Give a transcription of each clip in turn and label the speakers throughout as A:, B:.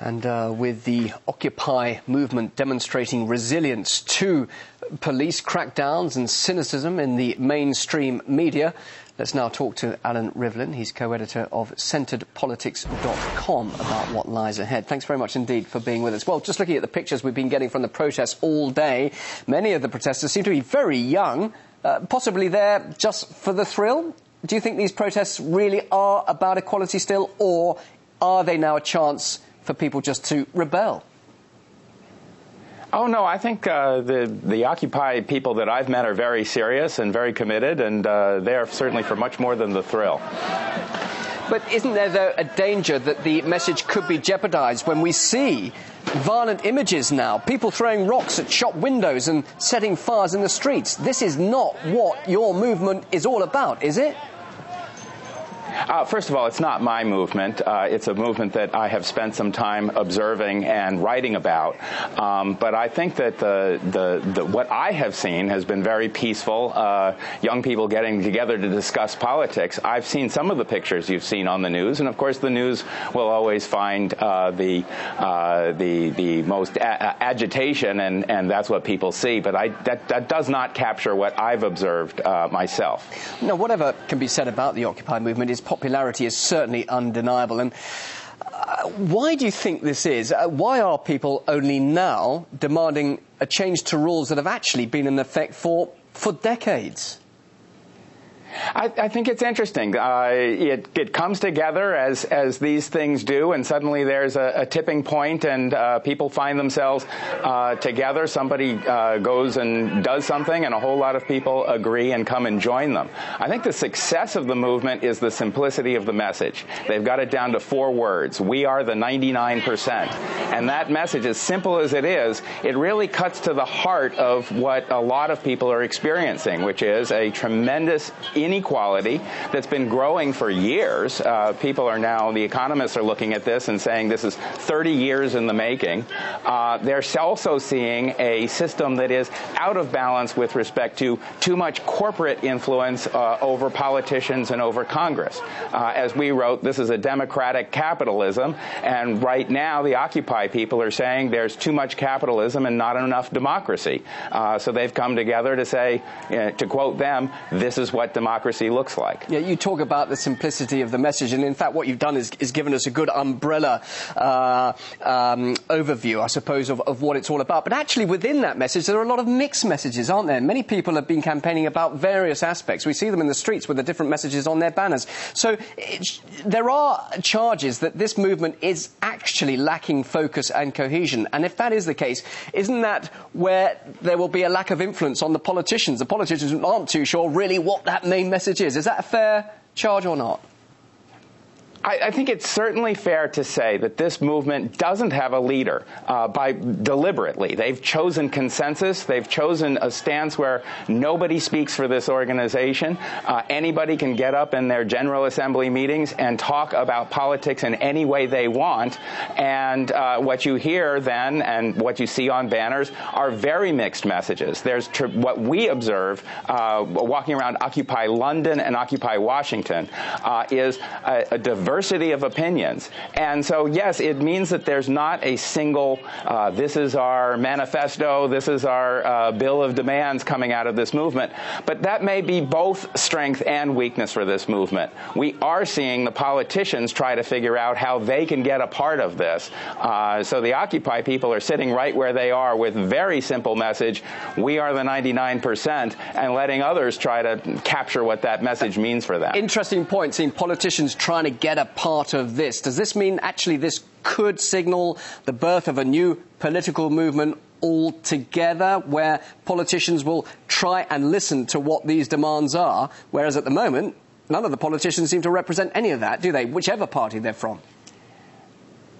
A: And with the Occupy movement demonstrating resilience to police crackdowns and cynicism in the mainstream media, let's now talk to Allan Rivlin. He's co-editor of centredpolitics.com about what lies ahead. Thanks very much indeed for being with us. Well, just looking at the pictures we've been getting from the protests all day, many of the protesters seem to be very young, possibly there just for the thrill. Do you think these protests really are about equality still, or are they now a chance for people just to rebel?
B: Oh, no, I think the Occupy people that I've met are very serious and very committed, and they are certainly for much more than the thrill.
A: But isn't there, though, a danger that the message could be jeopardized when we see violent images now, people throwing rocks at shop windows and setting fires in the streets? This is not what your movement is all about, is it?
B: First of all, it's not my movement. It's a movement that I have spent some time observing and writing about. But I think that what I have seen has been very peaceful. Young people getting together to discuss politics. I've seen some of the pictures you've seen on the news, and of course the news will always find the most agitation, and that's what people see. But that does not capture what I've observed myself.
A: No, whatever can be said about the Occupy movement, its popularity is certainly undeniable. And why do you think this is? Why are people only now demanding a change to rules that have actually been in effect for decades?
B: I think it's interesting. It comes together as these things do, and suddenly there's a tipping point, and people find themselves together. Somebody goes and does something, and a whole lot of people agree and come and join them. I think the success of the movement is the simplicity of the message. They've got it down to 4 words. We are the 99%. And that message, as simple as it is, it really cuts to the heart of what a lot of people are experiencing, which is a tremendous inequality that's been growing for years. People are now, the economists are looking at this and saying this is 30 years in the making. They're also seeing a system that is out of balance with respect to too much corporate influence over politicians and over Congress. As we wrote, this is a democratic capitalism, and right now the Occupy people are saying there's too much capitalism and not enough democracy. So they've come together to say, to quote them, this is what democracy looks like.
A: Yeah, you talk about the simplicity of the message, and in fact what you've done is given us a good umbrella overview, I suppose, of what it's all about. But actually within that message there are a lot of mixed messages, aren't there? Many people have been campaigning about various aspects. We see them in the streets with the different messages on their banners. So there are charges that this movement is actually lacking focus and cohesion. And if that is the case, isn't that where there will be a lack of influence on the politicians? The politicians aren't too sure really what that main message is. Is that a fair charge or not?
B: I think it's certainly fair to say that this movement doesn't have a leader deliberately. They've chosen consensus. They've chosen a stance where nobody speaks for this organization. Anybody can get up in their General Assembly meetings and talk about politics in any way they want. And what you hear then and what you see on banners are very mixed messages. There's what we observe walking around Occupy London and Occupy Washington is a diversity of opinions. And so, yes, it means that there's not a single, this is our manifesto, this is our bill of demands coming out of this movement. But that may be both strength and weakness for this movement. We are seeing the politicians try to figure out how they can get a part of this. So the Occupy people are sitting right where they are with very simple message, we are the 99%, and letting others try to capture what that message means for them.
A: Interesting point, seeing politicians trying to get a part of this. Does this mean actually this could signal the birth of a new political movement altogether, where politicians will try and listen to what these demands are, whereas at the moment none of the politicians seem to represent any of that, do they, whichever party they're from?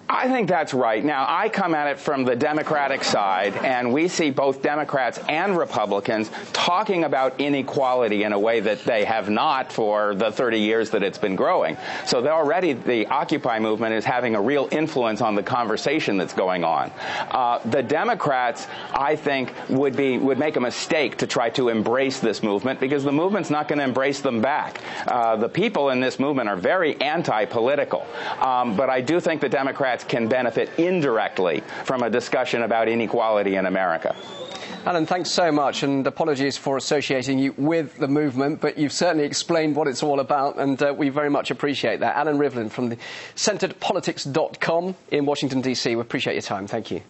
B: I think that's right. Now, I come at it from the Democratic side, and we see both Democrats and Republicans talking about inequality in a way that they have not for the 30 years that it's been growing. So already the Occupy movement is having a real influence on the conversation that's going on. The Democrats, I think, would make a mistake to try to embrace this movement, because the movement's not going to embrace them back. The people in this movement are very anti-political. But I do think the Democrats Democrats can benefit indirectly from a discussion about inequality in America.
A: Allan, thanks so much, and apologies for associating you with the movement, but you've certainly explained what it's all about, and we very much appreciate that. Allan Rivlin from the centredpolitics.com in Washington, D.C. We appreciate your time. Thank you.